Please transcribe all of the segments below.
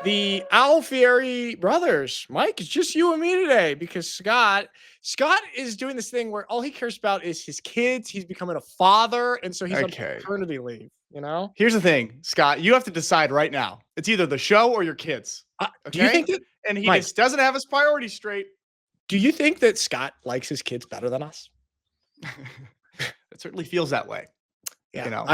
the Alfieri brothers. Mike, it's just you and me today because Scott is doing this thing where all he cares about is his kids. He's becoming a father, and so he's on paternity leave. You know. Here's the thing, Scott. You have to decide right now. It's either the show or your kids. Okay? Do you think that? And he just doesn't have his priorities straight. Do you think that Scott likes his kids better than us? It certainly feels that way. Yeah, you know,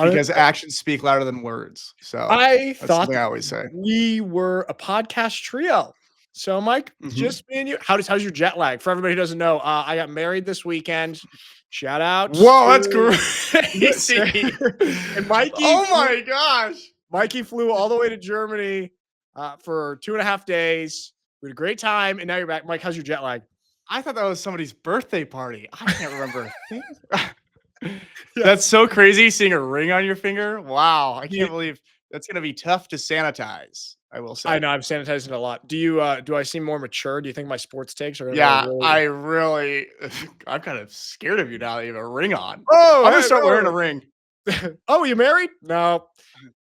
because actions speak louder than words. So I thought I always say we were a podcast trio. So, Mike, just me and you. How's your jet lag? For everybody who doesn't know, I got married this weekend. Shout out! Whoa, that's crazy! And Mikey, oh my gosh, Mikey flew all the way to Germany for 2.5 days. We had a great time, and now you're back. Mike, how's your jet lag? I thought that was somebody's birthday party. I can't remember. That's so crazy, seeing a ring on your finger. Wow, I can't believe that's going to be tough to sanitize. I will say. I know, I'm sanitizing it a lot. Do you? Do I seem more mature? Do you think my sports takes are going to? Yeah, I'm kind of scared of you now that you have a ring on. Oh, I'm going to start wearing a ring. Oh, you married? No.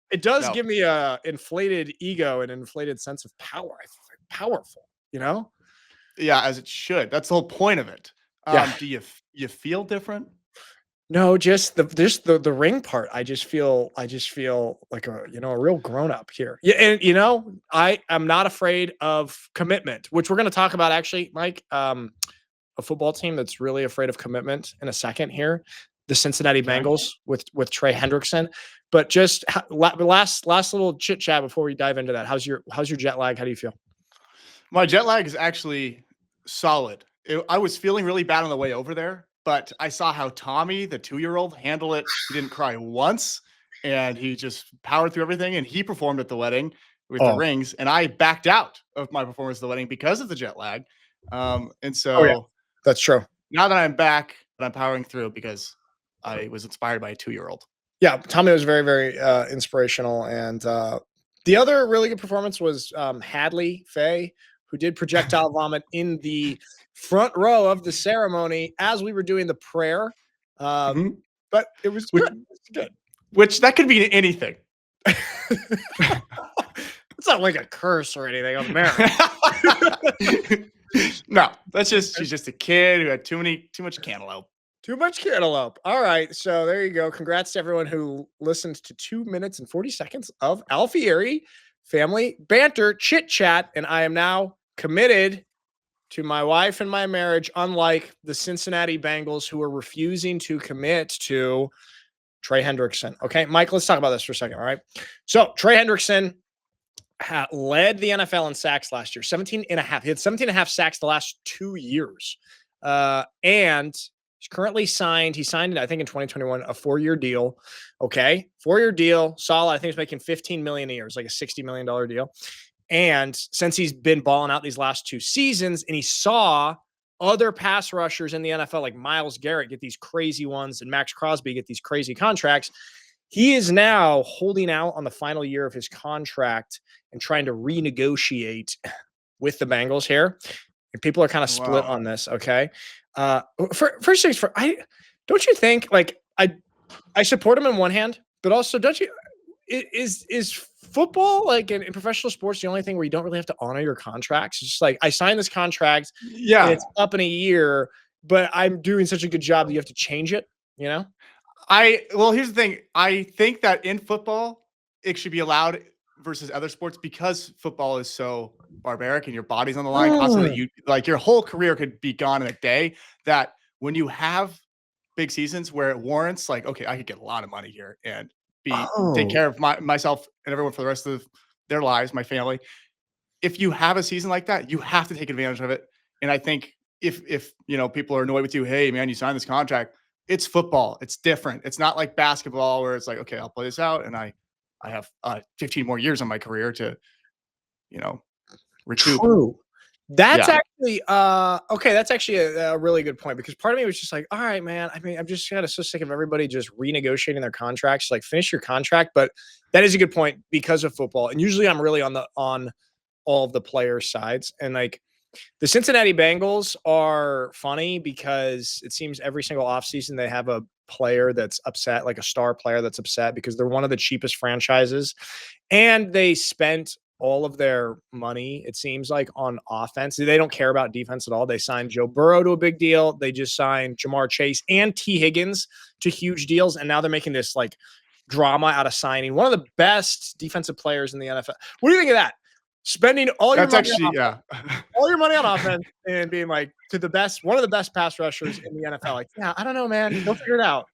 It does give me a inflated ego and an inflated sense of power. I feel like powerful, you know? Yeah, as it should. That's the whole point of it. Do you feel different? No, just the ring part. I just feel like a real grown up here. Yeah, and I am not afraid of commitment, which we're going to talk about actually, Mike. A football team that's really afraid of commitment in a second here. The Cincinnati Bengals with Trey Hendrickson. But just last little chit chat before we dive into that. How's your jet lag? How do you feel? My jet lag is actually solid. I was feeling really bad on the way over there, but I saw how Tommy, the 2-year-old, handled it. He didn't cry once, and he just powered through everything. And he performed at the wedding with the rings, and I backed out of my performance at the wedding because of the jet lag. And so that's true. Now that I'm back, but I'm powering through because I was inspired by a 2-year-old. Yeah, Tommy was very, very inspirational. And the other really good performance was Hadley Faye, who did projectile vomit in the front row of the ceremony as we were doing the prayer. But it was good. Which that could be anything. It's not like a curse or anything on marriage. No, she's just a kid who had too much cantaloupe. Too much cantaloupe. All right. So there you go. Congrats to everyone who listened to 2 minutes and 40 seconds of Alfieri family banter chit chat. And I am now committed to my wife and my marriage, unlike the Cincinnati Bengals who are refusing to commit to Trey Hendrickson. Okay, Mike, let's talk about this for a second. All right. So Trey Hendrickson led the NFL in sacks last year, 17 and a half. He had 17 and a half sacks the last 2 years. And he's currently signed. He signed, I think, in 2021, a 4-year deal. Okay. 4-year deal. Solid. I think he's making $15 million a year. It's like a $60 million deal. And since he's been balling out these last 2 seasons, and he saw other pass rushers in the NFL, like Myles Garrett, get these crazy ones, and Max Crosby get these crazy contracts, he is now holding out on the final year of his contract and trying to renegotiate with the Bengals here. And people are kind of split on this. Okay. First things first, don't you think, like, I support him in one hand, but also don't you, is football, like in professional sports, the only thing where you don't really have to honor your contracts? It's just like, I signed this contract, and it's up in a year, but I'm doing such a good job that you have to change it, you know? Well, here's the thing. I think that in football, it should be allowed versus other sports because football is so barbaric and your body's on the line constantly. Your whole career could be gone in a day. That when you have big seasons where it warrants, like, okay, I could get a lot of money here and take care of myself and everyone for the rest of their lives, my family. If you have a season like that, you have to take advantage of it. And I think if people are annoyed with you, hey man, you signed this contract. It's football. It's different. It's not like basketball where it's like, okay, I'll play this out and I have 15 more years on my career to, recoup. True. That's actually okay. That's actually a really good point, because part of me was just like, all right, man. I mean, I'm just kind of so sick of everybody just renegotiating their contracts. Like, finish your contract. But that is a good point because of football. And usually I'm really on all of the players' sides. And like, the Cincinnati Bengals are funny because it seems every single offseason they have a player that's upset, like a star player that's upset because they're one of the cheapest franchises. And they spent all of their money, it seems like, on offense. They don't care about defense at all. They signed Joe Burrow to a big deal. They just signed Jamar Chase and T. Higgins to huge deals. And now they're making this like drama out of signing one of the best defensive players in the NFL. What do you think of that? Spending all your all your money on offense and being like one of the best pass rushers in the NFL. Like, yeah, I don't know, man. Go figure it out.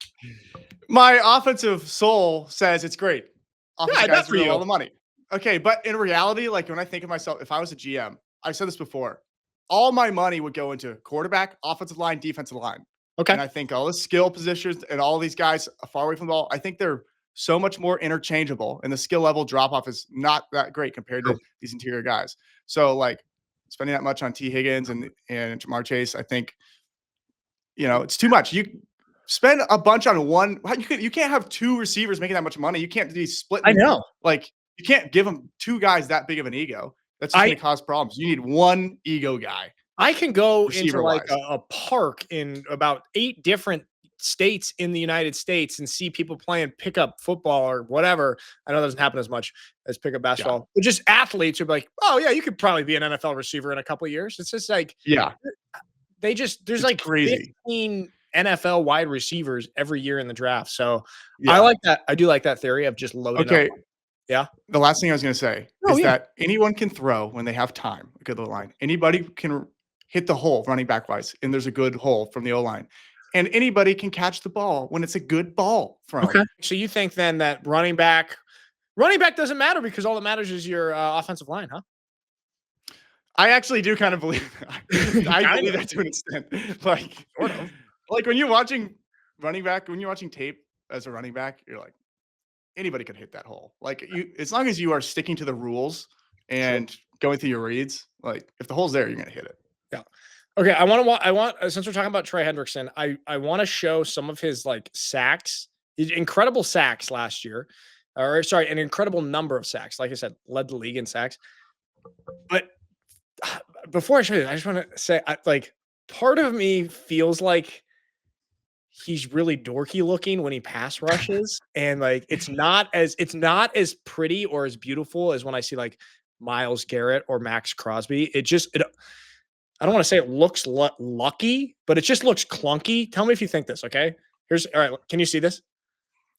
My offensive soul says it's great. Offensive guys for all the money. Okay, but in reality, like when I think of myself, if I was a GM, I've said this before, all my money would go into quarterback, offensive line, defensive line. Okay. And I think all the skill positions and all these guys far away from the ball, I think they're so much more interchangeable, and the skill level drop off is not that great compared to these interior guys. So like spending that much on T. Higgins and Jamar Chase, I think, it's too much. You spend a bunch on one. You can't have two receivers making that much money. You can't be splitting. I know. Like you can't give them two guys that big of an ego. That's just going to cause problems. You need one ego guy. I can go into like a park in about 8 different states in the United States and see people playing pickup football or whatever. I know that doesn't happen as much as pickup basketball, but just athletes who are like, oh yeah, you could probably be an NFL receiver in a couple of years. It's just like, there's like crazy 15 NFL wide receivers every year in the draft. So I like that. I do like that theory of just loading up. Yeah. The last thing I was going to say is that anyone can throw when they have time, a good line. Anybody can hit the hole running back wise, and there's a good hole from the O-line. And anybody can catch the ball when it's a good ball from. Okay. So you think then that running back doesn't matter because all that matters is your offensive line, huh? I actually do kind of believe that. I believe that to an extent. Like, sort of. Like when you're watching running back, when you're watching tape as a running back, you're like, anybody could hit that hole. Like as long as you are sticking to the rules and going through your reads, like if the hole's there, you're going to hit it. Yeah. Okay, I want since we're talking about Trey Hendrickson, I want to show some of his like sacks, incredible sacks last year, an incredible number of sacks. Like I said, led the league in sacks. But before I show you, I just want to say, part of me feels like he's really dorky looking when he pass rushes, and like it's not as pretty or as beautiful as when I see like Myles Garrett or Max Crosby. I don't want to say it looks lucky, but it just looks clunky. Tell me if you think this, okay? All right. Can you see this?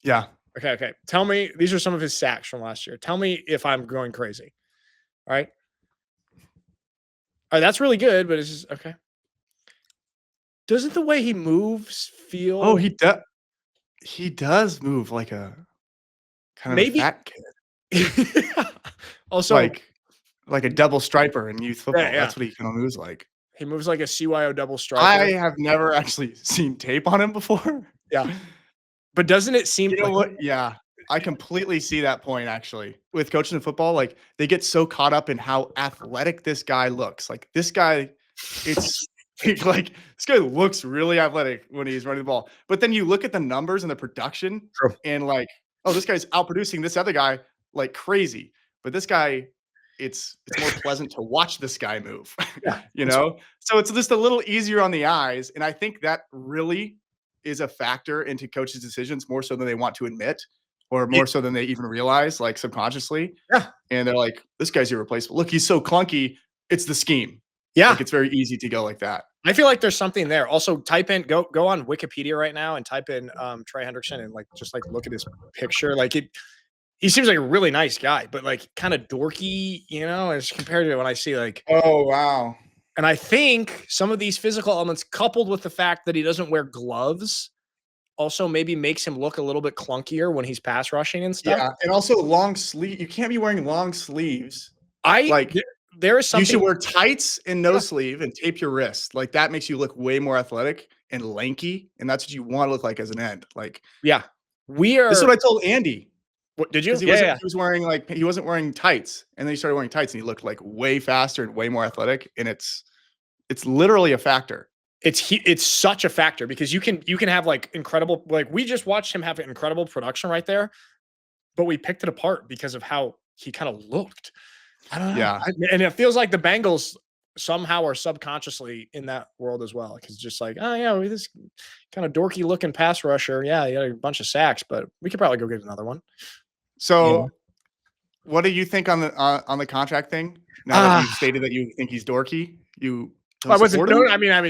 Yeah. Okay. Tell me, these are some of his sacks from last year. Tell me if I'm going crazy. All right. All right, that's really good, but it's just, okay. Doesn't the way he moves feel... Oh, he does move like a kind of a fat kid. Also... Like a double striper in youth football. Yeah. That's what he kind of moves like. He moves like a CYO double striper. I have never actually seen tape on him before. Yeah. But doesn't it seem Yeah. I completely see that point actually. With coaching in football, like they get so caught up in how athletic this guy looks. Like this guy, this guy looks really athletic when he's running the ball. But then you look at the numbers and the production and like, oh, this guy's outproducing this other guy like crazy. But this guy, it's more pleasant to watch this guy move, So it's just a little easier on the eyes. And I think that really is a factor into coaches' decisions more so than they want to admit or more so than they even realize, like subconsciously. Yeah. And they're like, this guy's irreplaceable. Look, he's so clunky. It's the scheme. Yeah. Like it's very easy to go like that. I feel like there's something there. Also type in, go on Wikipedia right now and type in Trey Hendrickson and just look at his picture. He seems like a really nice guy, but like kind of dorky, as compared to when I see like, oh, wow. And I think some of these physical elements coupled with the fact that he doesn't wear gloves also maybe makes him look a little bit clunkier when he's pass rushing and stuff. Yeah. And also long sleeve. You can't be wearing long sleeves. There is something. You should wear tights and no sleeve and tape your wrist. Like that makes you look way more athletic and lanky. And that's what you want to look like as an end. Like, yeah, this is what I told Andy. What did you? He was wearing he wasn't wearing tights, and then he started wearing tights, and he looked like way faster and way more athletic. And it's literally a factor. It's such a factor because you can have like incredible, like we just watched him have an incredible production right there, but we picked it apart because of how he kind of looked. I don't know. Yeah, and it feels like the Bengals somehow are subconsciously in that world as well. Because just like, oh yeah, this kind of dorky looking pass rusher. Yeah, he had a bunch of sacks, but we could probably go get another one. So What do you think on the contract thing? Now that you've stated that you think he's dorky, you don't I wasn't. support No, him?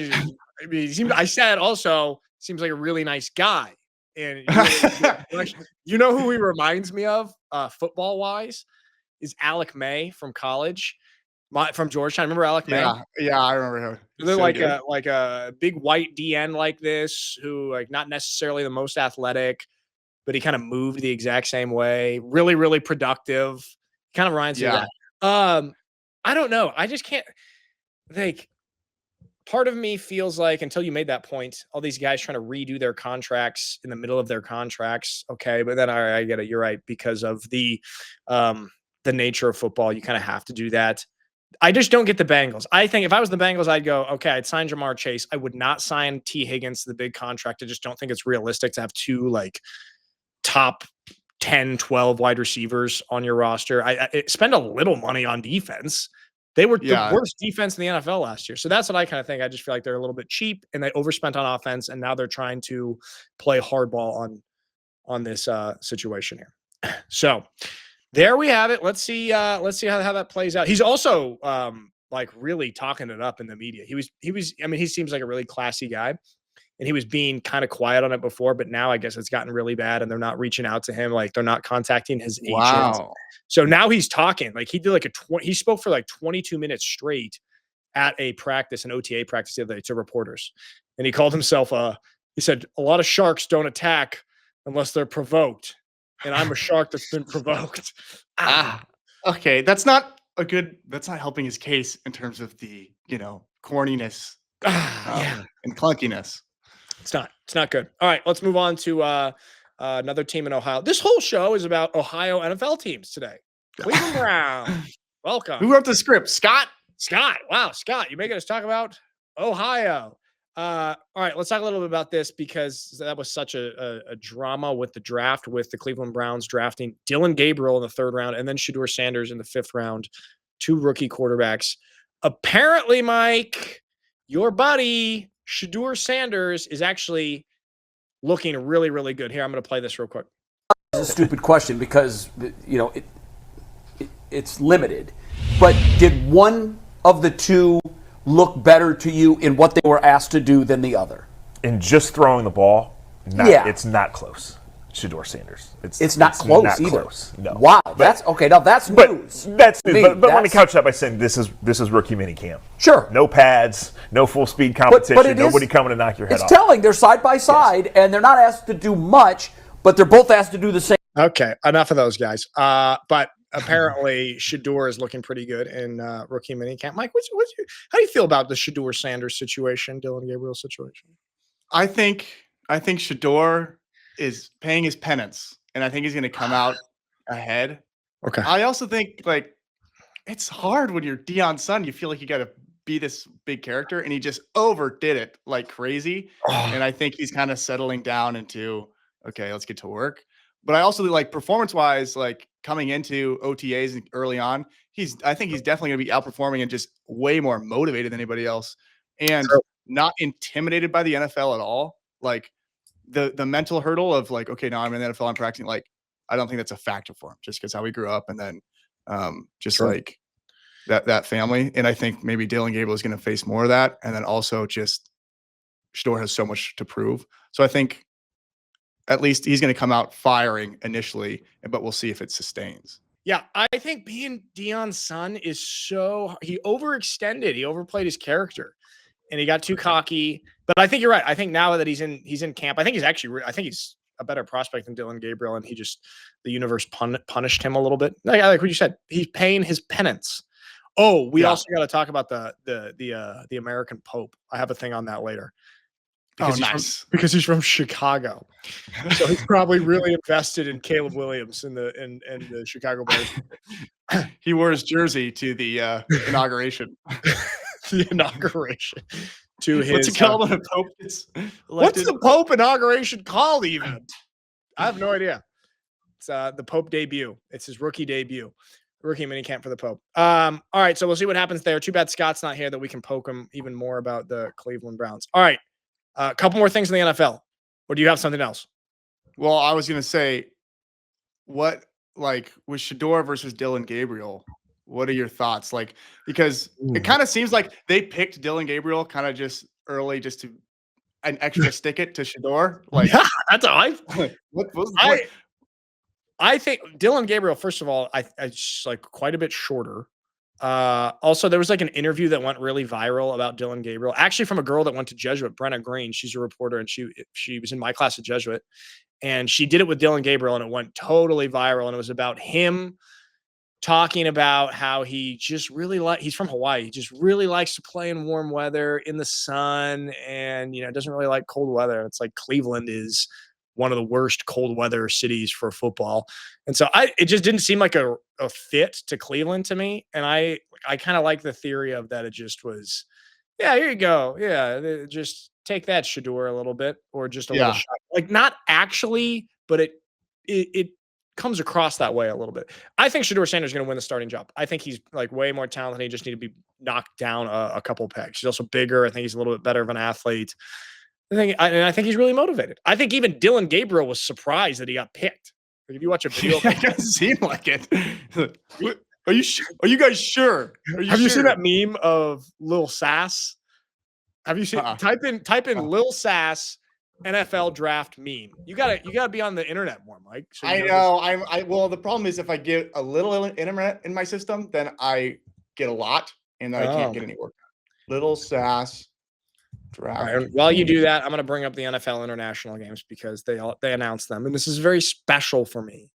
he seemed. I said also seems like a really nice guy, and you really, you know who he reminds me of, football wise, is Alec May from college, from Georgetown. Remember Alec May? Yeah, I remember him. They're So like good. a big white DN like this, who like not necessarily the most athletic, but he kind of moved the exact same way. Really, really productive. Kind of reminds me of Yeah. that. I don't know. I just can't like. Part of me feels like until you made that point, all these guys trying to redo their contracts in the middle of their contracts. Okay, but then I get it. You're right, because of the nature of football, you kind of have to do that. I just don't get the Bengals. I think if I was the Bengals, I'd go, okay, I'd sign Jamar Chase. I would not sign T. Higgins to the big contract. I just don't think it's realistic to have two like top 10, 12 wide receivers on your roster. I spend a little money on defense. They were the worst defense in the NFL last year. So that's what I kind of think. I just feel like they're a little bit cheap and they overspent on offense. And now they're trying to play hardball on this situation here. So there we have it. Let's see how that plays out. He's also like really talking it up in the media. He was, I mean, he seems like a really classy guy. And he was being kind of quiet on it before, but now I guess it's gotten really bad and they're not reaching out to him. Like they're not contacting his agent. Wow. So now he's talking. Like he did like he spoke for like 22 minutes straight at a practice, an OTA practice the other day to reporters. And he called himself he said, a lot of sharks don't attack unless they're provoked. And I'm a shark that's been provoked. Okay. That's not helping his case in terms of the, corniness and clunkiness. It's not good. All right, let's move on to another team in Ohio. This whole show is about Ohio NFL teams today. Cleveland Browns. Welcome. Who wrote the script? Scott? Wow, Scott, you're making us talk about Ohio. All right, let's talk a little bit about this because that was such a drama with the draft, with the Cleveland Browns drafting Dillon Gabriel in the 3rd round and then Shedeur Sanders in the 5th round, 2 rookie quarterbacks. Apparently, Mike, your buddy Shedeur Sanders is actually looking really, really good. Here, I'm going to play this real quick. It's a stupid question because, it's limited. But did one of the two look better to you in what they were asked to do than the other? In just throwing the ball, it's not close. Shedeur Sanders. It's not close not either. Close. No. Wow, that's okay. Now that's news. That's news. But let me couch that by saying this is rookie minicamp. Sure. No pads, no full speed competition. But nobody coming to knock your head off. It's telling. They're side by side, and they're not asked to do much, but they're both asked to do the same. Okay, enough of those guys. But apparently, Shedeur is looking pretty good in rookie minicamp. Mike, how do you feel about the Shedeur Sanders situation, Dillon Gabriel situation? I think Shedeur is paying his penance, and I think he's going to come out ahead. Okay. I also think like it's hard when you're Deion's son. You feel like you got to be this big character, and he just overdid it like crazy. And I think he's kind of settling down into okay, let's get to work. But I also like performance-wise, like coming into OTAs early on, I think he's definitely going to be outperforming and just way more motivated than anybody else, and not intimidated by the NFL at all. Like the mental hurdle of like, okay, now I'm in the NFL, I'm practicing. Like, I don't think that's a factor for him, just because how he grew up, and then like that family. And I think maybe Dillon Gabriel is going to face more of that, and then also just Shedeur has so much to prove. So I think at least he's going to come out firing initially, but we'll see if it sustains. Yeah, I think being Deion's son is he overextended. He overplayed his character, and he got too cocky. But I think you're right. I think now that he's in camp, I think he's a better prospect than Dillon Gabriel, and the universe punished him a little bit. Like what you said, he's paying his penance. Oh, we also got to talk about the American Pope. I have a thing on that later. Because he's from Chicago, so he's probably really invested in Caleb Williams and the Chicago Bears. He wore his jersey to the inauguration. The inauguration to his. What's it called when a pope is elected? What's the Pope inauguration called? Even I have no idea. It's the Pope debut. It's his rookie debut, rookie minicamp for the Pope. All right, so we'll see what happens there. Too bad Scott's not here that we can poke him even more about the Cleveland Browns. All right. A couple more things in the NFL. Or do you have something else? Well, I was going to say, what like with Shedeur versus Dillon Gabriel. What are your thoughts? Like, because it kind of seems like they picked Dillon Gabriel kind of just early, just to an extra stick it to Shedeur. Like, Yeah, that's how what was the point? I think Dillon Gabriel, first of all, I just like quite a bit shorter. Also, there was like an interview that went really viral about Dillon Gabriel, actually from a girl that went to Jesuit, Brenna Green. She's a reporter, and she was in my class at Jesuit, and she did it with Dillon Gabriel, and it went totally viral. And it was about him talking about how he just really he's from Hawaii. He just really likes to play in warm weather in the sun, and doesn't really like cold weather. It's like Cleveland is one of the worst cold weather cities for football. And so it just didn't seem like a fit to Cleveland to me. And I kind of like the theory of that. It just was, yeah, here you go. Yeah. Just take that, Shedeur, a little bit, or just a little shot. Like not actually, but it comes across that way a little bit. I think Shedeur Sanders is going to win the starting job. I think he's like way more talented. He just need to be knocked down a couple pegs. He's also bigger. I think he's a little bit better of an athlete. I think he's really motivated. I think even Dillon Gabriel was surprised that he got picked. Like if you watch a video, it doesn't seem like it. Are you guys sure? Have you seen that meme of Lil Sass? Have you seen? Type in Lil Sass NFL draft meme. You gotta be on the internet more, Mike. So I know. Well, the problem is if I get a little internet in my system, then I get a lot, and then I can't get any work done. Lil Sass. Right, while you do that, I'm going to bring up the NFL international games because they announced them, and this is very special for me.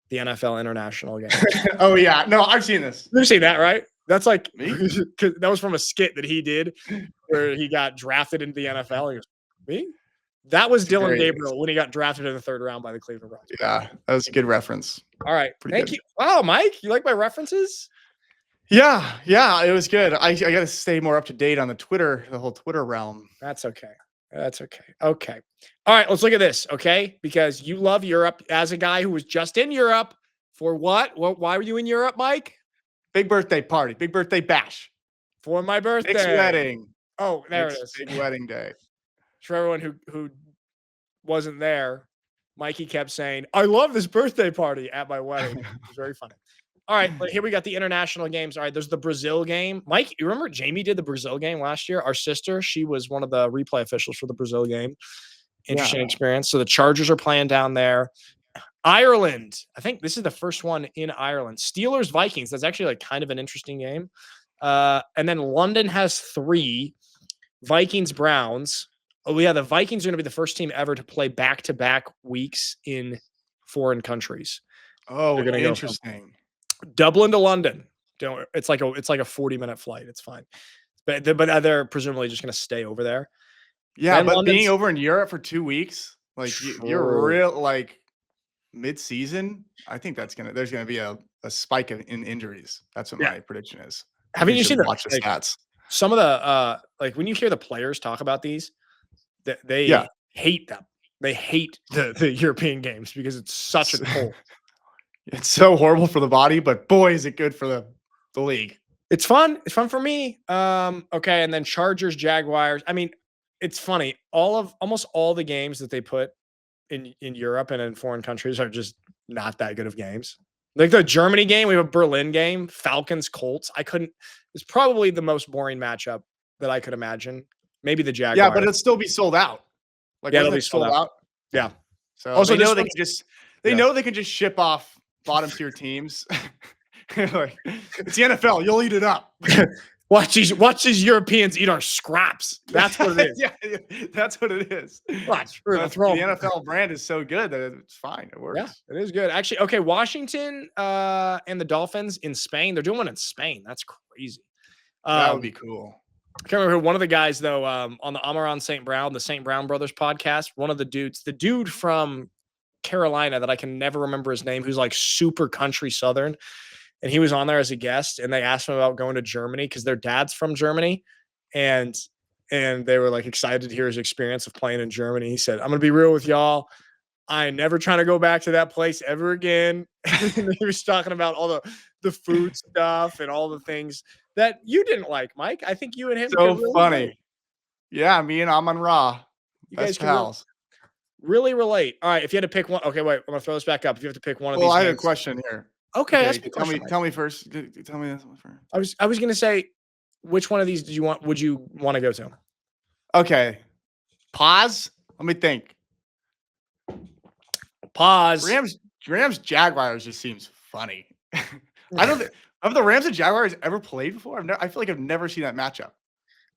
The NFL international games. Oh yeah, no, I've seen this. You've seen that, right? That's like that was from a skit that he did where he got drafted into the NFL. He goes, me? That was Dillon Gabriel when he got drafted in the 3rd round by the Cleveland Browns. Yeah, that was a good reference. All right, thank you. Wow, Mike, you like my references? Yeah, it was good. I got to stay more up to date on the whole Twitter realm. That's okay. Okay. All right, let's look at this, okay? Because you love Europe as a guy who was just in Europe for what? Why were you in Europe, Mike? Big birthday party, big birthday bash. For my birthday. Nick's wedding. Oh, there it is. Big wedding day. For everyone who wasn't there, Mikey kept saying, I love this birthday party at my wedding. It was very funny. All right, but here we got the international games. All right, there's the Brazil game. Mike, you remember Jamie did the Brazil game last year? Our sister, she was one of the replay officials for the Brazil game. Interesting experience. So the Chargers are playing down there. Ireland. I think this is the first one in Ireland. Steelers, Vikings. That's actually like kind of an interesting game. And then London has 3. Vikings, Browns. Oh, yeah, the Vikings are going to be the first team ever to play back-to-back weeks in foreign countries. Oh, interesting. Dublin to London. It's like a 40-minute flight. It's fine. But they're presumably just going to stay over there. Yeah, but being over in Europe for 2 weeks, like you're real like mid-season, I think there's going to be a spike in injuries. That's what my prediction is. Haven't you seen watch the stats? Some of the like when you hear the players talk about these, they hate them. They hate the European games because it's such a cold. It's so horrible for the body, but boy, is it good for the league. It's fun. It's fun for me. Okay, and then Chargers, Jaguars. I mean, it's funny. Almost all the games that they put in Europe and in foreign countries are just not that good of games. Like the Germany game, we have a Berlin game, Falcons, Colts. It's probably the most boring matchup that I could imagine. Maybe the Jaguars. Yeah, but it'll still be sold out. Like it'll be sold out. Yeah. So also, they know they can just ship off bottom tier teams. Like, it's the NFL. You'll eat it up. Watch these Europeans eat our scraps. That's what it is. Yeah, that's what it is. Watch. The NFL brand is so good that it's fine. It works. Yeah, it is good. Actually, okay, Washington and the Dolphins in Spain. They're doing one in Spain. That's crazy. That would be cool. I can't remember one of the guys, though, on the Amaran St. Brown, the St. Brown Brothers podcast, one of the dude from Carolina that I can never remember his name, who's like super country Southern. And he was on there as a guest, and they asked him about going to Germany because their dad's from Germany. And they were like excited to hear his experience of playing in Germany. He said, I'm going to be real with y'all. I ain't never trying to go back to that place ever again. And he was talking about all the food stuff and all the things that you didn't like, Mike. I think you and him. So really funny. Like. Yeah, me and Amon Ra. You guys pals. Really relate. All right, if you had to pick one. Okay, wait. I'm gonna throw this back up. If you have to pick one of Well, these I had a games. question here. Okay, ask me a question. Tell me first. Tell me this one first. I was gonna say, which one of these would you want to go to? Okay. Pause. Let me think. Pause. Rams Jaguars just seems funny. I don't think have the Rams and Jaguars ever played before? I feel like I've never seen that matchup.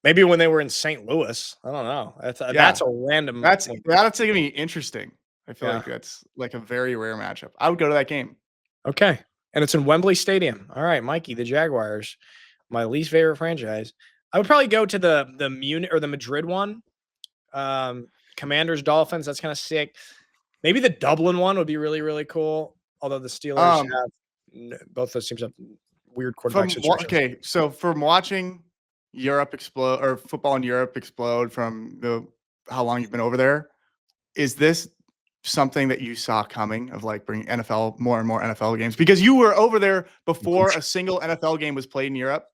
Maybe when they were in St. Louis. I don't know. That's a random. That's gonna be interesting. I feel like that's like a very rare matchup. I would go to that game. Okay. And it's in Wembley Stadium. All right, Mikey, the Jaguars, my least favorite franchise. I would probably go to the Munich or the Madrid one. Commanders Dolphins, that's kind of sick. Maybe the Dublin one would be really, really cool. Although the Steelers have both those teams have weird quarterback situations. Okay, so from watching Europe explode or football in Europe explode from how long you've been over there, is this something that you saw coming of like bringing NFL more and more NFL games? Because you were over there before a single NFL game was played in Europe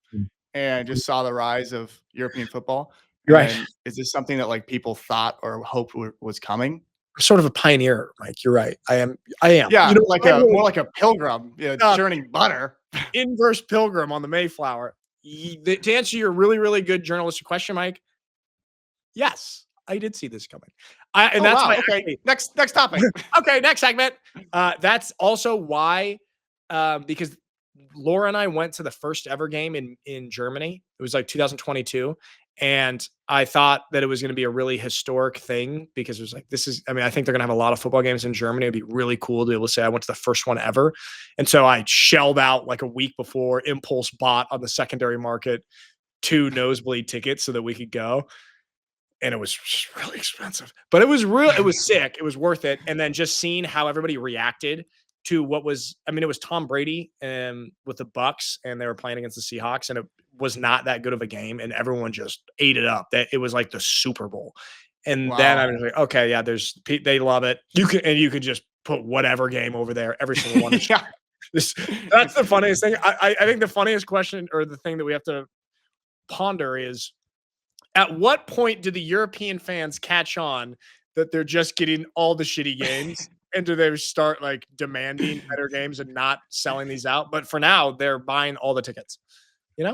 and just saw the rise of European football. Right. And is this something that like people thought or hoped was coming? Sort of a pioneer, Mike. You're right. I am. Yeah, more like a pilgrim, churning butter. Inverse pilgrim on the Mayflower. To answer your really, really good journalistic question, Mike, yes, I did see this coming. Next topic. Okay, next segment. That's also why, because Laura and I went to the first ever game in Germany. It was like 2022. And I thought that it was going to be a really historic thing because it was like, I think they're going to have a lot of football games in Germany. It'd be really cool to be able to say I went to the first one ever. And so I shelled out like a week before, impulse bought on the secondary market 2 nosebleed tickets so that we could go. And it was just really expensive, but it was sick. It was worth it. And then just seeing how everybody reacted to what was, it was Tom Brady with the Bucks and they were playing against the Seahawks and it was not that good of a game and everyone just ate it up. That it was like the Super Bowl. And then I was like, okay, yeah, they love it. You could just put whatever game over there, every single one. Yeah. That's the funniest thing. I think the funniest question or the thing that we have to ponder is at what point do the European fans catch on that they're just getting all the shitty games? And do they start like demanding better games and not selling these out? But for now, they're buying all the tickets.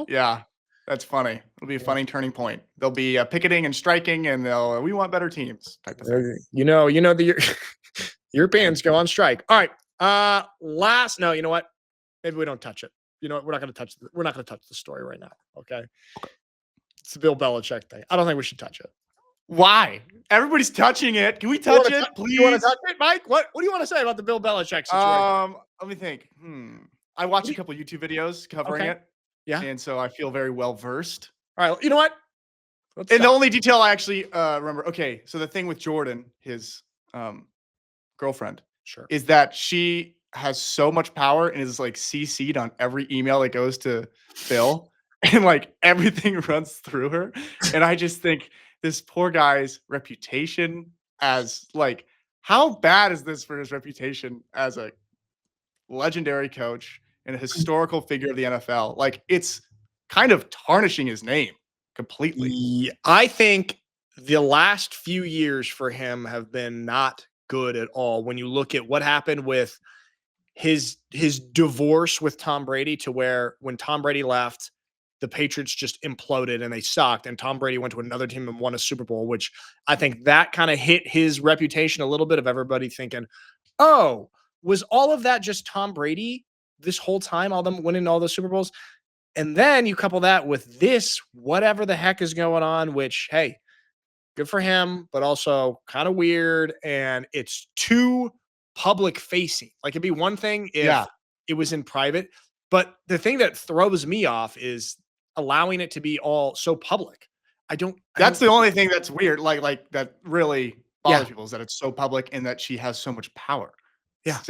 Yeah, that's funny. It'll be a funny turning point. They'll be picketing and striking, and we want better teams type of thing. The Europeans go on strike. All right. No, you know what? Maybe we don't touch it. You know what? We're not going to touch the story right now. Okay. It's the Bill Belichick thing. I don't think we should touch it. Why? Everybody's touching it. Can we touch it, please? You want to touch it, Mike? What do you want to say about the Bill Belichick situation? Let me think. I watched a couple YouTube videos covering it. Yeah. And so I feel very well versed. All right. You know what? The only detail I actually remember. Okay. So the thing with Jordan, his girlfriend, is that she has so much power and is like CC'd on every email that goes to Bill and like everything runs through her. And I just think this poor guy's reputation as like, how bad is this for his reputation as a legendary coach and a historical figure of the NFL? Like it's kind of tarnishing his name completely. Yeah, I think the last few years for him have been not good at all. When you look at what happened with his divorce with Tom Brady to where when Tom Brady left, the Patriots just imploded and they sucked. And Tom Brady went to another team and won a Super Bowl, which I think that kind of hit his reputation a little bit of everybody thinking, oh, was all of that just Tom Brady this whole time, all them winning all the Super Bowls? And then you couple that with this, whatever the heck is going on, which, hey, good for him, but also kind of weird. And it's too public facing. Like it'd be one thing if it was in private, but the thing that throws me off is allowing it to be all so public. That's the only thing that's weird. Like that really bothers people is that it's so public and that she has so much power. Yeah.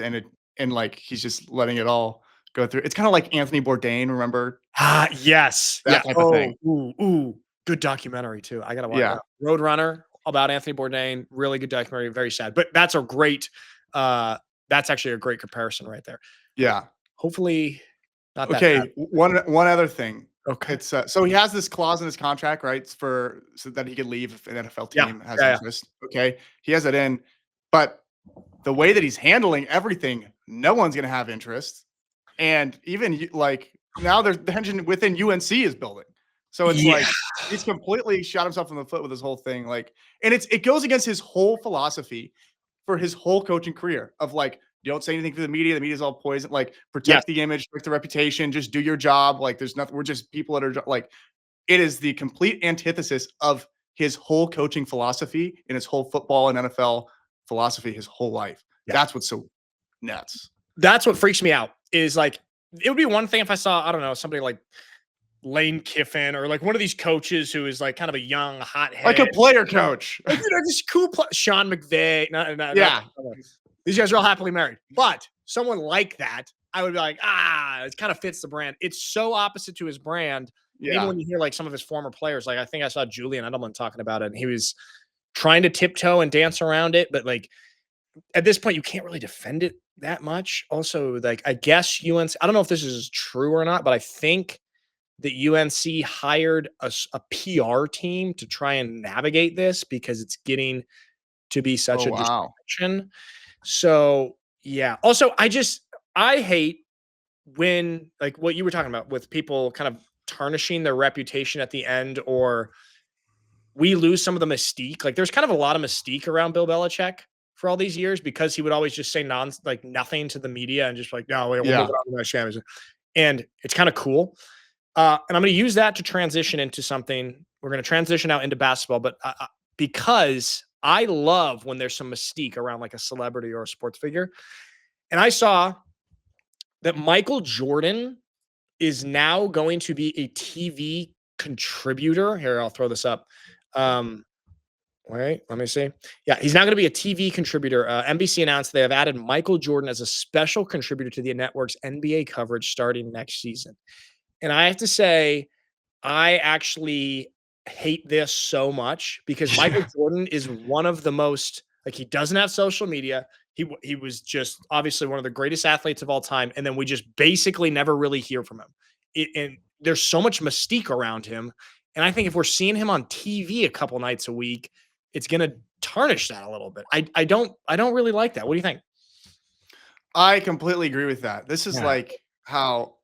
And like, he's just letting it all go through. It's kind of like Anthony Bourdain, remember? Yes. That type of thing. Ooh, good documentary too. I got to watch that. Roadrunner about Anthony Bourdain. Really good documentary. Very sad, but that's actually a great comparison right there. Yeah. Hopefully not that Okay. bad. One other thing. Okay. It's so he has this clause in his contract, right? So that he could leave if an NFL team has interest. Okay. He has it in. But the way that he's handling everything, no one's going to have interest. And even like now there's the tension within UNC is building. So it's like he's completely shot himself in the foot with this whole thing. Like, and it goes against his whole philosophy for his whole coaching career of like, you don't say anything to the media. The media's all poison. Like, protect the image, protect the reputation, just do your job. Like, there's nothing. We're just people that are like, it is the complete antithesis of his whole coaching philosophy and his whole football and NFL philosophy, his whole life. Yeah. That's what's so nuts. That's what freaks me out is like, it would be one thing if I saw, I don't know, somebody like Lane Kiffin or like one of these coaches who is like kind of a young hothead, like a player coach, like, just cool. Sean McVay. These guys are all happily married, but someone like that, I would be like, it kind of fits the brand. It's so opposite to his brand. Yeah. Even when you hear like some of his former players, like I think I saw Julian Edelman talking about it, and he was trying to tiptoe and dance around it, but like at this point, you can't really defend it that much. Also, like I guess UNC, I don't know if this is true or not, but I think that UNC hired a PR team to try and navigate this because it's getting to be such a distraction. So yeah. Also, I hate when like what you were talking about with people kind of tarnishing their reputation at the end, or we lose some of the mystique. Like there's kind of a lot of mystique around Bill Belichick for all these years because he would always just say nothing to the media and just like, no, we'll move on to the next championship. And it's kind of cool. And I'm going to use that to transition into something. We're going to transition out into basketball, but because I love when there's some mystique around like a celebrity or a sports figure. And I saw that Michael Jordan is now going to be a TV contributor. Here, I'll throw this up. Wait, let me see. Yeah, he's now going to be a TV contributor. NBC announced they have added Michael Jordan as a special contributor to the network's NBA coverage starting next season. And I have to say, I actually hate this so much because Michael Jordan is one of the most, like, he doesn't have social media. He was just obviously one of the greatest athletes of all time. And then we just basically never really hear from him. And there's so much mystique around him. And I think if we're seeing him on TV a couple nights a week, it's going to tarnish that a little bit. I don't really like that. What do you think? I completely agree with that. This is like how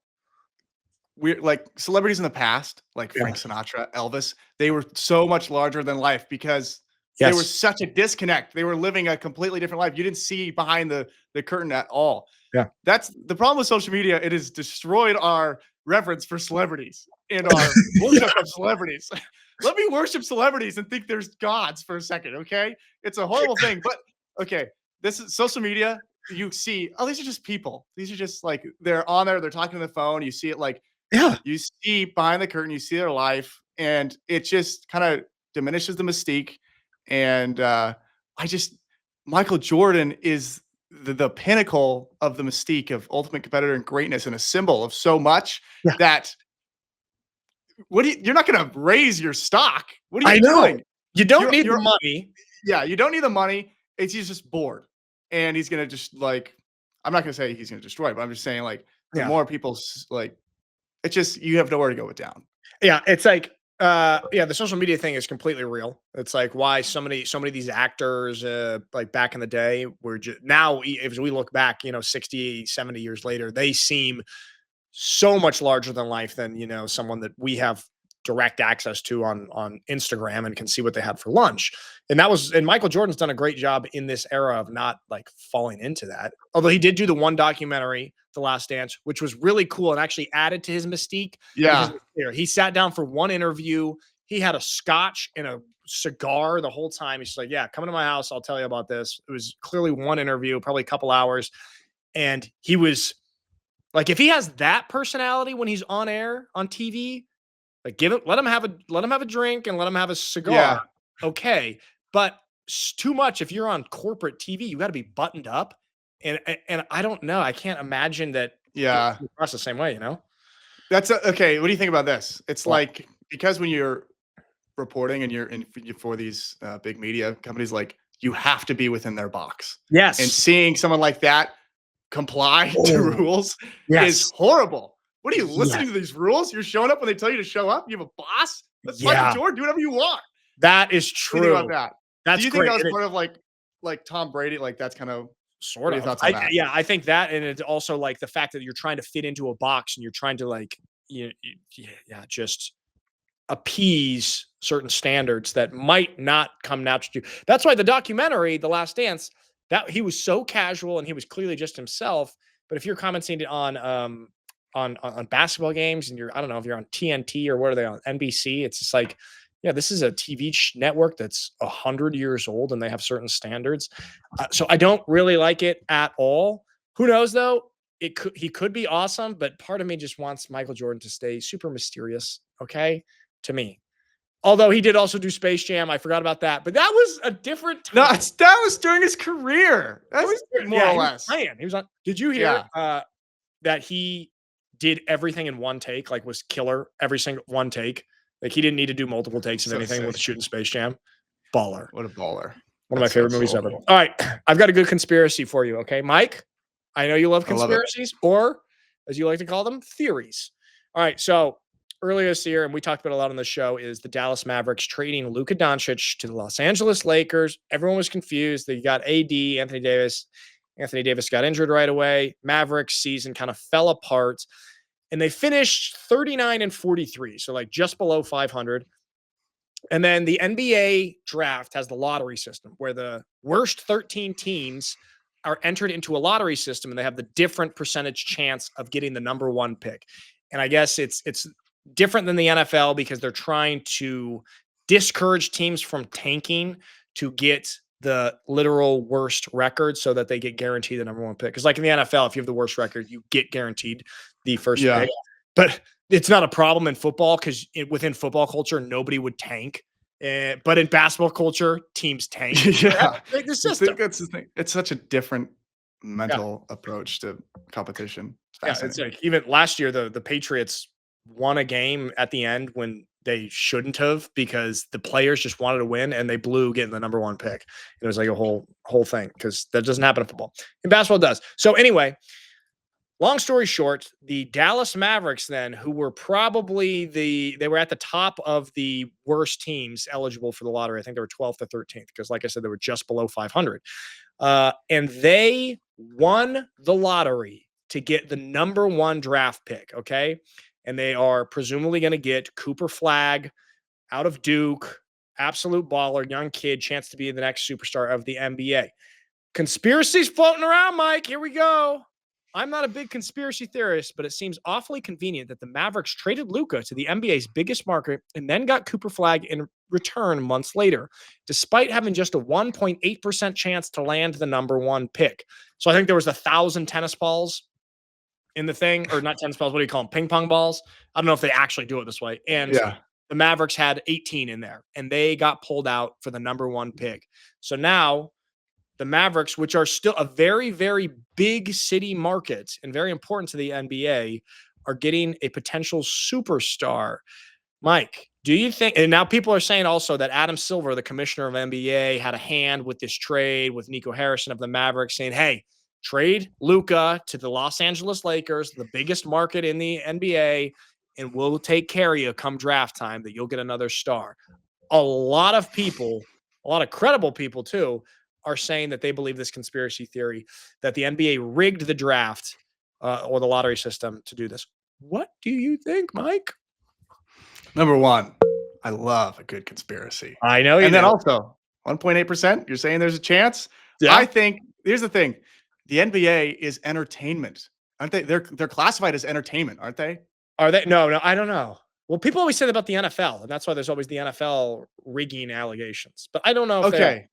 we're like celebrities in the past, like Frank Sinatra, Elvis, they were so much larger than life because there was such a disconnect. They were living a completely different life. You didn't see behind the curtain at all. Yeah. That's the problem with social media. It has destroyed our reverence for celebrities and our worship of celebrities. Let me worship celebrities and think there's gods for a second. Okay. It's a horrible thing, but okay. This is social media. You see, these are just people. These are just like, they're on there. They're talking on the phone. You see it like, you see behind the curtain, you see their life, and it just kind of diminishes the mystique. And Michael Jordan is the pinnacle of the mystique of ultimate competitor and greatness and a symbol of so much that you're not going to raise your stock. What are you doing? You don't need the money. Yeah. You don't need the money. He's just bored and he's going to just like, I'm not going to say he's going to destroy, but I'm just saying like the more people like, it's just, you have nowhere to go with down. Yeah. It's like, the social media thing is completely real. It's like why so many of these actors, like back in the day were just now, if we look back, 60, 70 years later, they seem so much larger than life than, someone that we have direct access to on Instagram and can see what they had for lunch. And Michael Jordan's done a great job in this era of not like falling into that. Although he did do the one documentary, The Last Dance, which was really cool and actually added to his mystique. Yeah. He sat down for one interview. He had a scotch and a cigar the whole time. He's like, yeah, come to my house. I'll tell you about this. It was clearly one interview, probably a couple hours. And he was like, if he has that personality when he's on air on TV, like let him have a drink and let him have a cigar. Yeah. Okay. But too much. If you're on corporate TV, you got to be buttoned up. And I don't know. I can't imagine that. Yeah. Across the same way, That's okay. What do you think about this? It's like, because when you're reporting and you're in for these big media companies, like you have to be within their box. Yes. And seeing someone like that comply to rules is horrible. What are you listening to these rules? You're showing up when they tell you to show up. You have a boss. Let's Michael Jordan, do whatever you want. That is true. What do you think about that? That's do you great. think that was part of like like Tom Brady? Like that's kind of Sort what are of. your thoughts on that? Yeah, I think that, and it's also like the fact that you're trying to fit into a box and you're trying to like, just appease certain standards that might not come natural to you. That's why the documentary, The Last Dance, that he was so casual and he was clearly just himself. But if you're commenting on basketball games and I don't know if you're on TNT or what are they on NBC, it's just like, yeah, this is a TV network that's 100 years old and they have certain standards. So I don't really like it at all. Who knows though? He could be awesome, but part of me just wants Michael Jordan to stay super mysterious. Okay, to me. Although he did also do Space Jam, I forgot about that. But that was a different time. No, that was during his career. That's more or less. He was on. Did you hear that he did everything in one take? Like was killer every single one take. Like he didn't need to do multiple takes of anything with shooting Space Jam. Baller. What a baller. One of my favorite movies ever. All right. I've got a good conspiracy for you. Okay, Mike? I know you love conspiracies, or as you like to call them, theories. All right. So earlier this year, and we talked about a lot on the show, is the Dallas Mavericks trading Luka Doncic to the Los Angeles Lakers. Everyone was confused. They got AD, Anthony Davis. Anthony Davis got injured right away. Mavericks season kind of fell apart. And they finished 39-43, so like just below 500. And then the NBA draft has the lottery system where the worst 13 teams are entered into a lottery system and they have the different percentage chance of getting the number one pick. And I guess it's different than the NFL because they're trying to discourage teams from tanking to get the literal worst record so that they get guaranteed the number one pick. Because like in the NFL, if you have the worst record, you get guaranteed the first pick. But it's not a problem in football because within football culture, nobody would tank. But in basketball culture, teams tank. The system. That's the thing. It's such a different mental approach to competition. It's like even last year, the Patriots won a game at the end when they shouldn't have because the players just wanted to win and they blew getting the number one pick. It was like a whole thing because that doesn't happen in football. In basketball, it does. So anyway, long story short, the Dallas Mavericks then, who were probably they were at the top of the worst teams eligible for the lottery. I think they were 12th or 13th because, like I said, they were just below 500. And they won the lottery to get the number one draft pick, okay? And they are presumably going to get Cooper Flagg out of Duke, absolute baller, young kid, chance to be the next superstar of the NBA. Conspiracies floating around, Mike. Here we go. I'm not a big conspiracy theorist, but it seems awfully convenient that the Mavericks traded Luka to the NBA's biggest market and then got Cooper Flagg in return months later, despite having just a 1.8% chance to land the number one pick. So I think there was 1,000 tennis balls in the thing, or not tennis balls. What do you call them? Ping pong balls. I don't know if they actually do it this way. And the Mavericks had 18 in there and they got pulled out for the number one pick. So now the Mavericks, which are still a very, very big city market and very important to the NBA, are getting a potential superstar. Mike, do you think, and now people are saying also that Adam Silver, the commissioner of NBA, had a hand with this trade with Nico Harrison of the Mavericks saying, hey, trade Luka to the Los Angeles Lakers, the biggest market in the NBA, and we'll take care of you come draft time that you'll get another star. A lot of people, a lot of credible people too, are saying that they believe this conspiracy theory that the NBA rigged the draft or the lottery system to do this. What do you think, Mike? Number one, I love a good conspiracy. I know you And do. then also 1.8%, you're saying there's a chance? Yeah. I think, here's the thing. The NBA is entertainment. Aren't they? They're classified as entertainment, aren't they? Are they? No, I don't know. Well, people always say that about the NFL, and that's why there's always the NFL rigging allegations. But I don't know if Okay.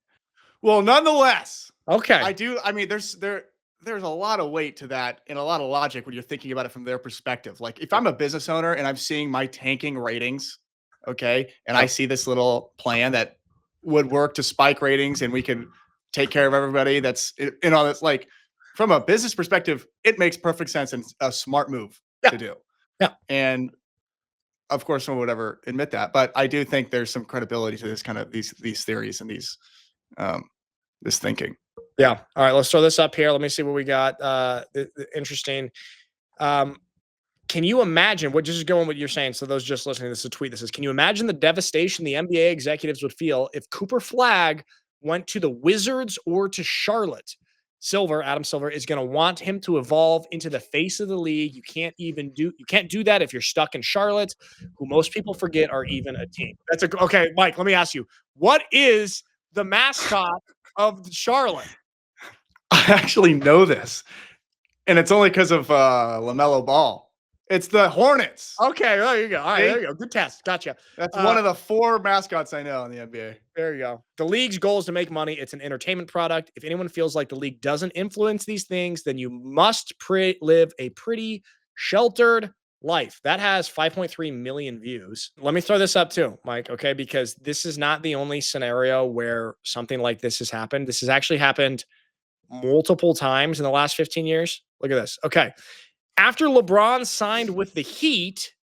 Well, nonetheless. Okay. I do. I mean, there's a lot of weight to that and a lot of logic when you're thinking about it from their perspective. Like if I'm a business owner and I'm seeing my tanking ratings, okay, and I see this little plan that would work to spike ratings and we can take care of everybody that's, that's like, from a business perspective, it makes perfect sense and a smart move to do. Yeah. And of course, no one would ever admit that, but I do think there's some credibility to this kind of these theories and these this thinking. Yeah. All right. Let's throw this up here. Let me see what we got. Interesting. Can you imagine what just going what you're saying? So those just listening, this is a tweet that says, can you imagine the devastation the NBA executives would feel if Cooper Flagg went to the Wizards or to Charlotte, Adam Silver is going to want him to evolve into the face of the league. You can't do that if you're stuck in Charlotte, who most people forget are even a team. Okay, Mike, let me ask you, what is the mascot of Charlotte? I actually know this, and it's only because of LaMelo Ball. It's the Hornets. Okay, there you go. All right, there you go. Good test. Gotcha. That's one of the 4 mascots I know in the NBA. There you go. The league's goal is to make money. It's an entertainment product. If anyone feels like the league doesn't influence these things, then you must live a pretty sheltered life. That has 5.3 million views. Let me throw this up too, Mike, okay? Because this is not the only scenario where something like this has happened. This has actually happened multiple times in the last 15 years. Look at this. Okay. After LeBron signed with the Heat,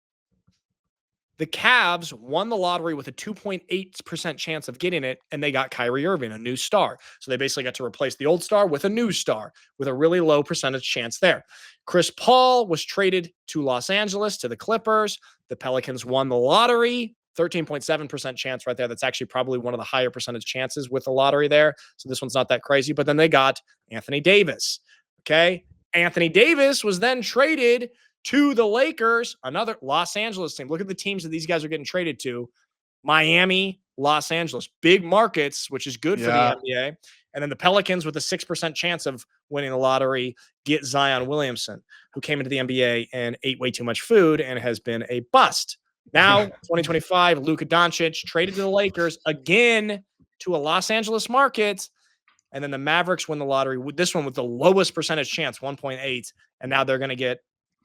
the Cavs won the lottery with a 2.8% chance of getting it, and they got Kyrie Irving, a new star. So they basically got to replace the old star with a new star with a really low percentage chance there. Chris Paul was traded to Los Angeles, to the Clippers. The Pelicans won the lottery, 13.7% chance right there. That's actually probably one of the higher percentage chances with the lottery there. So this one's not that crazy. But then they got Anthony Davis, okay? Anthony Davis was then traded to the Lakers, another Los Angeles team. Look at the teams that these guys are getting traded to. Miami, Los Angeles, big markets, which is good for the NBA. And then the Pelicans with a 6% chance of winning the lottery get Zion Williamson, who came into the NBA and ate way too much food and has been a bust. Now, 2025, Luka Doncic traded to the Lakers again to a Los Angeles market. And then the Mavericks win the lottery with this one with the lowest percentage chance, 1.8. And now they're going to get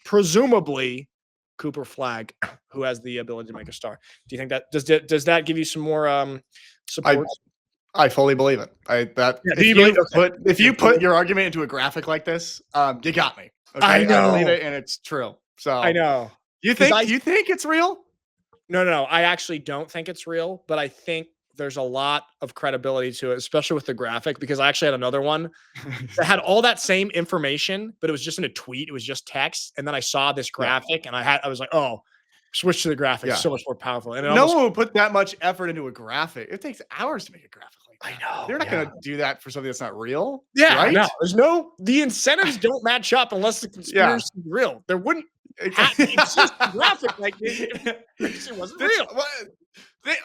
presumably Cooper Flagg, who has the ability to make a star. Do you think that does that give you some more support? I fully believe it. If you put your argument into a graphic like this, you got me. Okay? I know. I believe it, and it's true. So I know. You think it's real? No. I actually don't think it's real, but I think there's a lot of credibility to it, especially with the graphic, because I actually had another one that had all that same information, but it was just in a tweet. It was just text. And then I saw this graphic and I was like, oh, switch to the graphic. Yeah. So much more powerful. And no one would put that much effort into a graphic. It takes hours to make a graphic like that. I know. They're not going to do that for something that's not real. Yeah. Right? No, the incentives don't match up unless the conspiracy is real. There wouldn't exist a graphic like this. It wasn't real.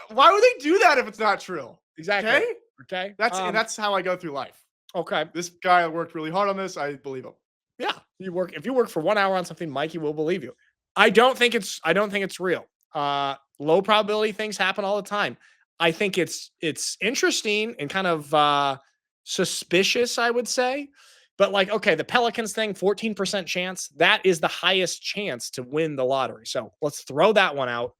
Why would they do that if it's not true? Exactly. Okay. That's how I go through life. Okay. This guy worked really hard on this. I believe him. Yeah. If you work for 1 hour on something, Mikey will believe you. I don't think it's real. Low probability things happen all the time. I think it's interesting and kind of suspicious, I would say. But the Pelicans thing, 14% chance, that is the highest chance to win the lottery. So let's throw that one out.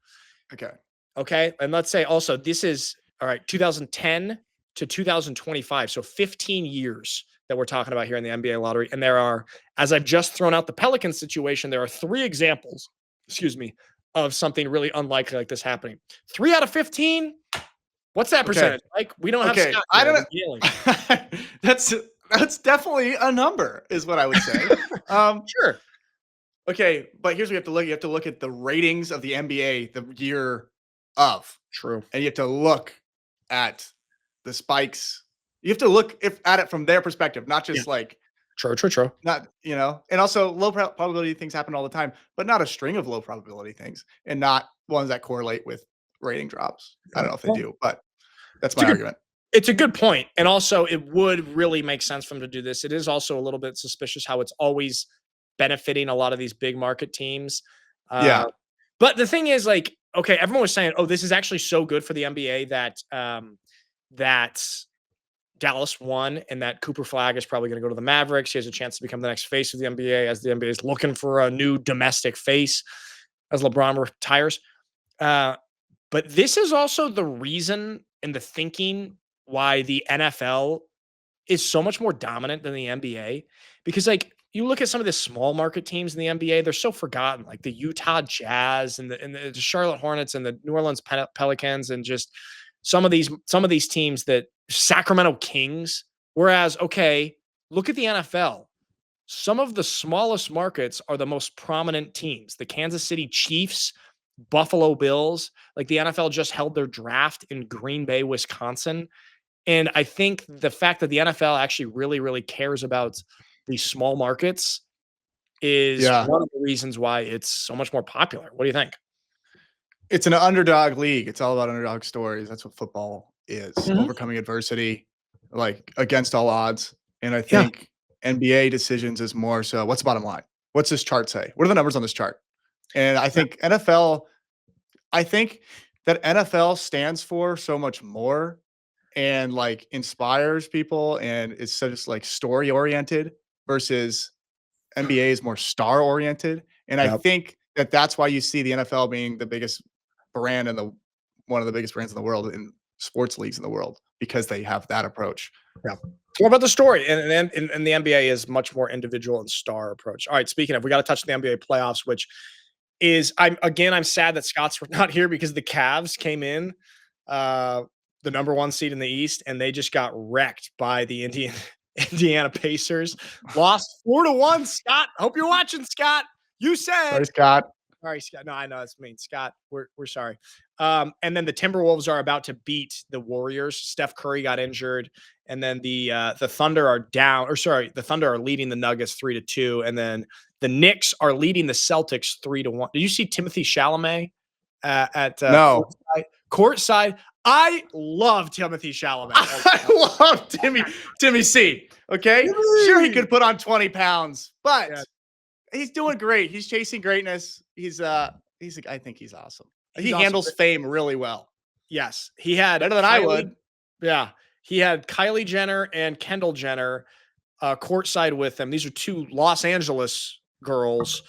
Okay. And let's say also this is, all right, 2010 to 2025. So 15 years that we're talking about here in the NBA lottery. And there are, as I've just thrown out the Pelicans situation, there are 3 examples, of something really unlikely like this happening. 3 out of 15. What's that percentage? We don't have Scott. I don't know. That's definitely a number is what I would say. Sure. Okay. But here's what you have to look at the ratings of the NBA the year of. True. And you have to look at the spikes. You have to look at it from their perspective, not just True. Not, and also low probability things happen all the time, but not a string of low probability things and not ones that correlate with rating drops. I don't know if they do, but that's my argument. It's a good point. And also it would really make sense for them to do this. It is also a little bit suspicious how it's always benefiting a lot of these big market teams. But the thing is everyone was saying, oh, this is actually so good for the NBA that Dallas won and that Cooper Flagg is probably going to go to the Mavericks. He has a chance to become the next face of the NBA as the NBA is looking for a new domestic face as LeBron retires. But this is also the reason and the thinking why the NFL is so much more dominant than the NBA. Because you look at some of the small market teams in the NBA, they're so forgotten, like the Utah Jazz and the Charlotte Hornets and the New Orleans Pelicans and just some of these teams that Sacramento Kings. Whereas, look at the NFL. Some of the smallest markets are the most prominent teams. The Kansas City Chiefs, Buffalo Bills, the NFL just held their draft in Green Bay, Wisconsin. And I think the fact that the NFL actually really, really cares about these small markets is one of the reasons why it's so much more popular. What do you think? It's an underdog league. It's all about underdog stories. That's what football is. Overcoming adversity, like against all odds. And I think NBA decisions is more so what's the bottom line? What's this chart say? What are the numbers on this chart? And I think I think that NFL stands for so much more and like inspires people and it's so just like story oriented versus NBA is more star oriented. And I think that that's why you see the NFL being the biggest brand and one of the biggest brands in the world in sports leagues in the world because they have that approach. Yeah. What about the story? And the NBA is much more individual and star approach. All right. Speaking of, we got to touch the NBA playoffs, which is I'm sad that Scott's not here because the Cavs came in the number 1 seed in the East and they just got wrecked by the Indiana Pacers. Lost 4-1. Scott, hope you're watching, Scott. You said sorry, Scott. Sorry, Scott. No, I know that's mean. Scott, we're sorry. And then the Timberwolves are about to beat the Warriors. Steph Curry got injured. And then the Thunder are down, the Thunder are leading the Nuggets 3-2. And then the Knicks are leading the Celtics 3-1. Did you see Timothy Chalamet at no courtside? I love Timothy Chalamet. I love Timmy C. Okay, sure he could put on 20 pounds, but he's doing great. He's chasing greatness. I think he's awesome. He handles fame really well. Yes, he had better than I would. Yeah, he had Kylie Jenner and Kendall Jenner courtside with him. These are 2 Los Angeles girls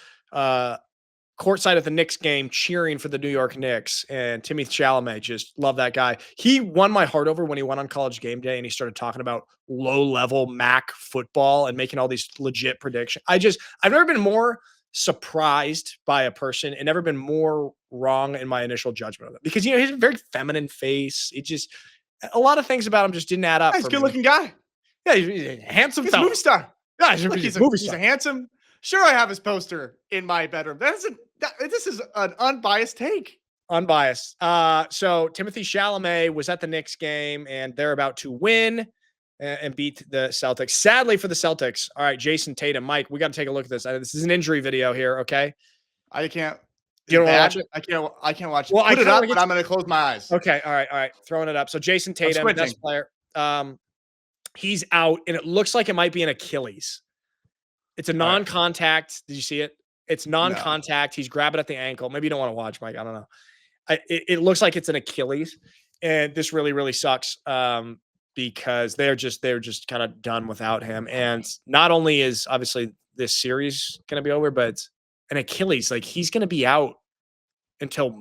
courtside at the Knicks game cheering for the New York Knicks. And Timothy Chalamet, just love that guy. He won my heart over when he went on College Game Day and he started talking about low-level MAC football and making all these legit predictions. I've never been more surprised by a person and never been more wrong in my initial judgment of it because, he's a very feminine face. It just, a lot of things about him just didn't add up. He's a good looking guy. Yeah. He's a handsome he's a movie star. Yeah. He's a handsome. Sure. I have his poster in my bedroom. This is an unbiased take. Unbiased. So Timothy Chalamet was at the Knicks game and they're about to win and beat the Celtics. Sadly for the Celtics. All right, Jason Tatum, Mike, we got to take a look at this. This is an injury video here. Okay. I can't. You don't watch it? I can't watch it. Well, Put it up, but I'm going to close my eyes. Okay. All right. Throwing it up. So Jason Tatum, best player. He's out and it looks like it might be an Achilles. It's a non-contact. Did you see it? It's non-contact. No. He's grabbing at the ankle. Maybe you don't want to watch, Mike. I don't know. It looks like it's an Achilles, and this really, really sucks because they're just kind of done without him. And not only is obviously this series going to be over, but an Achilles, like he's going to be out until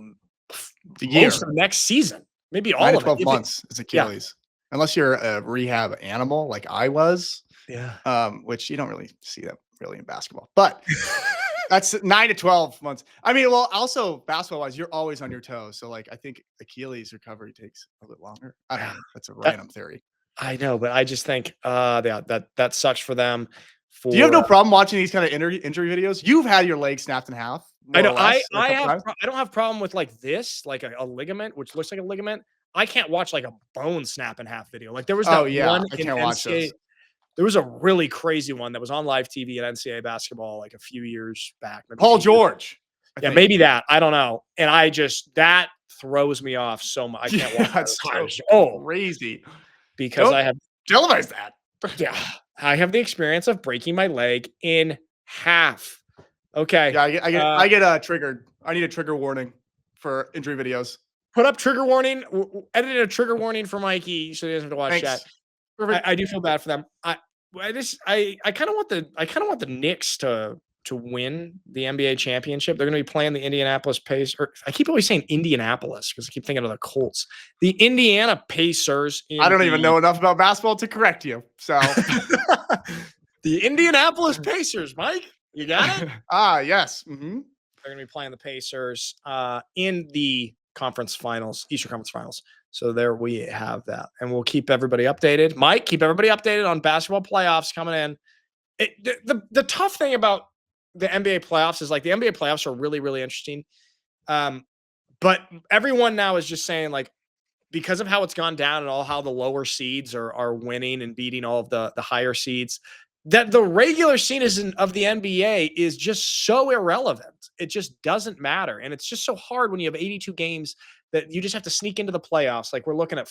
the year of next season, maybe all of 12 months is Achilles, unless you're a rehab animal like I was. Yeah. Which you don't really see that really in basketball, but that's 9 to 12 months. I mean, well, also basketball wise, you're always on your toes. So like, I think Achilles recovery takes a bit longer. I don't know. That's a random theory. I know, but I just think, that sucks for them. Do you have no problem watching these kind of injury videos? You've had your leg snapped in half. I know. I don't have problem with like this, like a ligament, which looks like a ligament. I can't watch like a bone snap in half video. Like there was that one I can't watch those. There was a really crazy one that was on live TV at NCAA basketball like a few years back. Paul George. Yeah, maybe that. I don't know. And that throws me off so much. I can't watch that. So crazy. Because I have televised that. Yeah. I have the experience of breaking my leg in half. Okay. Yeah, I get triggered. I need a trigger warning for injury videos. Put up trigger warning. Edit a trigger warning for Mikey so he doesn't have to watch that. I do feel bad for them. I kind of want the Knicks to win the NBA championship. They're going to be playing the Indianapolis Pacers. I keep always saying Indianapolis because I keep thinking of the Colts. The Indiana Pacers. I don't even know enough about basketball to correct you. So the Indianapolis Pacers, Mike, you got it? Yes. Mm-hmm. They're going to be playing the Pacers in the conference finals, Eastern Conference Finals. So there we have that. And we'll keep everybody updated. Mike, keep everybody updated on basketball playoffs coming in. The tough thing about the NBA playoffs is like the NBA playoffs are really, really interesting. But everyone now is just saying like, because of how it's gone down and all how the lower seeds are winning and beating all of the higher seeds, that the regular season of the NBA is just so irrelevant. It just doesn't matter. And it's just so hard when you have 82 games that you just have to sneak into the playoffs. Like we're looking at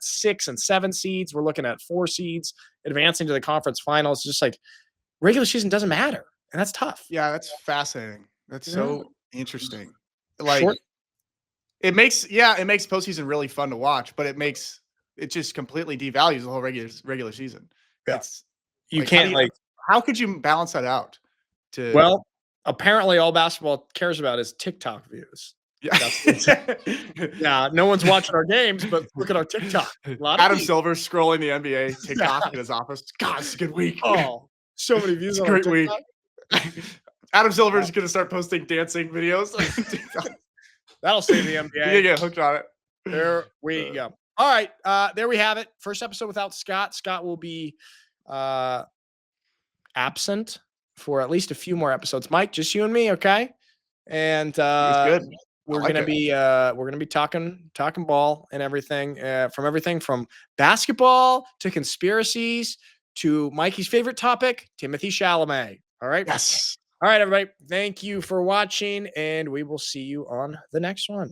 6 and 7 seeds. We're looking at 4 seeds advancing to the conference finals. Just like regular season doesn't matter. And that's tough. Yeah, that's fascinating. That's so interesting. Like Short- it makes postseason really fun to watch, but it just completely devalues the whole regular season. Yeah. It's You like, can't how could you balance that out? Well, apparently all basketball cares about is TikTok views. Yeah. Yeah, no one's watching our games, but look at our TikTok. Adam Silver scrolling the NBA TikTok in his office. God, it's a good week. Oh, so many views. It's a great week. Adam Silver is going to start posting dancing videos. That'll save the NBA. You get hooked on it. There we go. All right, there we have it. First episode without Scott. Scott will be absent for at least a few more episodes. Mike, just you and me, okay? And good. we're gonna be talking ball and everything, from basketball to conspiracies to Mikey's favorite topic, Timothée Chalamet. All right. Yes. All right, everybody. Thank you for watching, and we will see you on the next one.